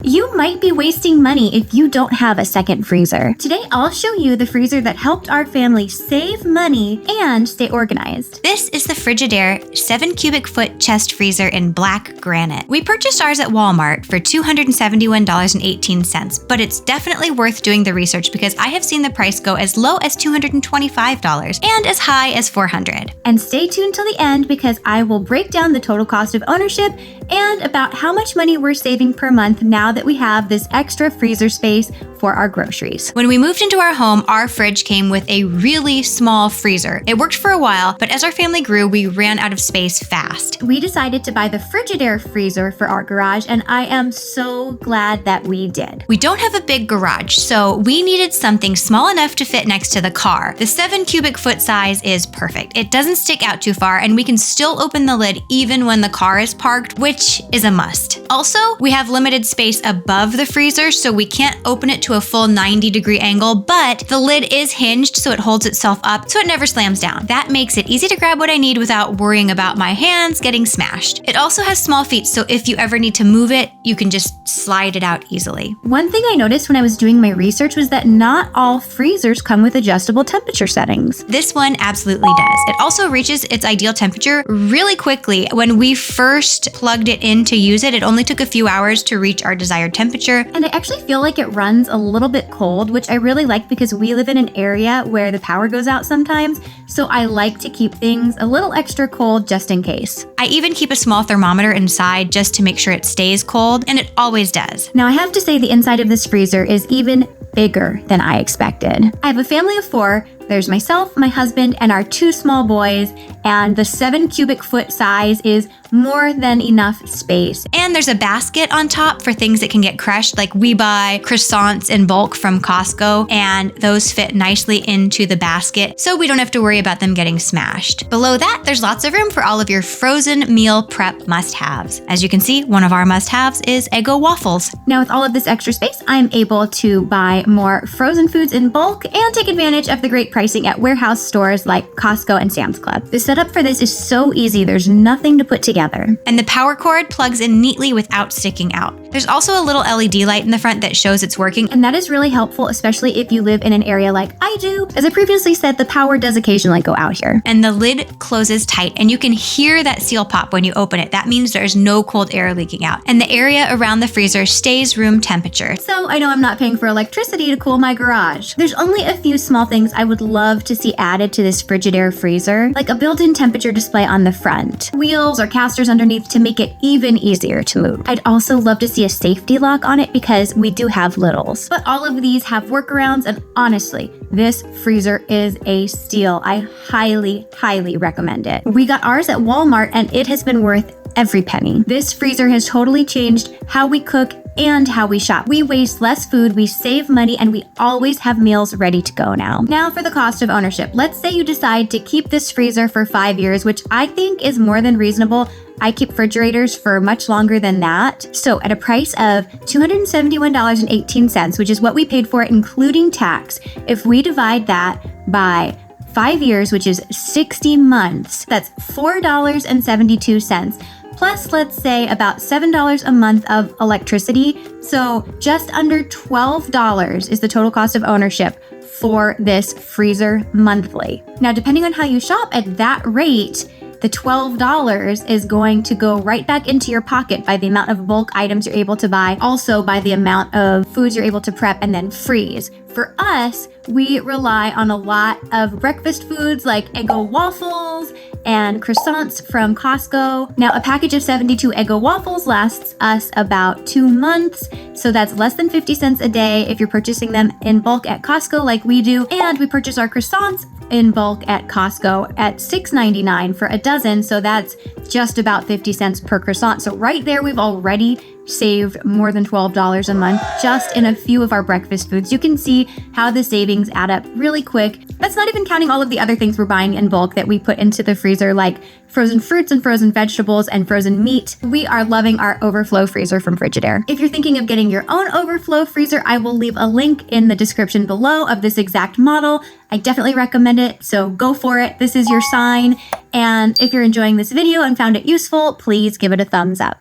You might be wasting money if you don't have a second freezer. Today, I'll show you the freezer that helped our family save money and stay organized. This is the Frigidaire 7 cubic foot chest freezer in black granite. We purchased ours at Walmart for $271.18, but it's definitely worth doing the research because I have seen the price go as low as $225 and as high as $400. And stay tuned till the end because I will break down the total cost of ownership and about how much money we're saving per month now that we have this extra freezer space for our groceries. When we moved into our home, our fridge came with a really small freezer. It worked for a while, but as our family grew, we ran out of space fast. We decided to buy the Frigidaire Freezer for our garage, and I am so glad that we did. We don't have a big garage, so we needed something small enough to fit next to the car. The 7 cubic foot size is perfect. It doesn't stick out too far, and we can still open the lid even when the car is parked, which is a must. Also, we have limited space above the freezer, so we can't open it to a full 90-degree angle, but the lid is hinged so it holds itself up so it never slams down. That makes it easy to grab what I need without worrying about my hands getting smashed. It also has small feet, so if you ever need to move it, you can just slide it out easily. One thing I noticed when I was doing my research was that not all freezers come with adjustable temperature settings. This one absolutely does. It also reaches its ideal temperature really quickly. When we first plugged it in to use it, it only took a few hours to reach our desired temperature. And I actually feel like it runs a little bit cold, which I really like because we live in an area where the power goes out sometimes, so I like to keep things a little extra cold just in case. I even keep a small thermometer inside just to make sure it stays cold, and it always does. Now I have to say the inside of this freezer is even bigger than I expected. I have a family of 4. There's myself, my husband, and our 2 small boys, and the 7 cubic foot size is more than enough space. And there's a basket on top for things that can get crushed, like we buy croissants in bulk from Costco, and those fit nicely into the basket, so we don't have to worry about them getting smashed. Below that, there's lots of room for all of your frozen meal prep must-haves. As you can see, one of our must-haves is Eggo waffles. Now with all of this extra space, I'm able to buy more frozen foods in bulk and take advantage of the great pricing at warehouse stores like Costco and Sam's Club. The setup for this is so easy, there's nothing to put together. And the power cord plugs in neatly without sticking out. There's also a little LED light in the front that shows it's working. And that is really helpful, especially if you live in an area like I do. As I previously said, the power does occasionally go out here. And the lid closes tight, and you can hear that seal pop when you open it. That means there's no cold air leaking out. And the area around the freezer stays room temperature. So I know I'm not paying for electricity to cool my garage. There's only a few small things I would love to see added to this Frigidaire freezer, like a built-in temperature display on the front, wheels or casters underneath to make it even easier to move. I'd also love to see a safety lock on it because we do have littles. But all of these have workarounds, and honestly, this freezer is a steal. I highly, highly recommend it. We got ours at Walmart and it has been worth every penny. This freezer has totally changed how we cook and how we shop. We waste less food, we save money, and we always have meals ready to go now. Now for the cost of ownership. Let's say you decide to keep this freezer for 5 years, which I think is more than reasonable. I keep refrigerators for much longer than that. So at a price of $271.18, which is what we paid for it, including tax, if we divide that by 5 years, which is 60 months, that's $4.72. Plus, let's say about $7 a month of electricity. So just under $12 is the total cost of ownership for this freezer monthly. Now, depending on how you shop at that rate, the $12 is going to go right back into your pocket by the amount of bulk items you're able to buy, also by the amount of foods you're able to prep and then freeze. For us, we rely on a lot of breakfast foods like Eggo waffles and croissants from Costco. Now, a package of 72 Eggo waffles lasts us about 2 months, so that's less than 50 cents a day if you're purchasing them in bulk at Costco like we do. And we purchase our croissants in bulk at Costco at $6.99 for a dozen, so that's just about 50 cents per croissant. So right there, we've already saved more than $12 a month just in a few of our breakfast foods. You can see how the savings add up really quick. That's not even counting all of the other things we're buying in bulk that we put into the freezer, like frozen fruits and frozen vegetables and frozen meat. We are loving our overflow freezer from Frigidaire. If you're thinking of getting your own overflow freezer, I will leave a link in the description below of this exact model. I definitely recommend it, so go for it. This is your sign. And if you're enjoying this video and found it useful, please give it a thumbs up.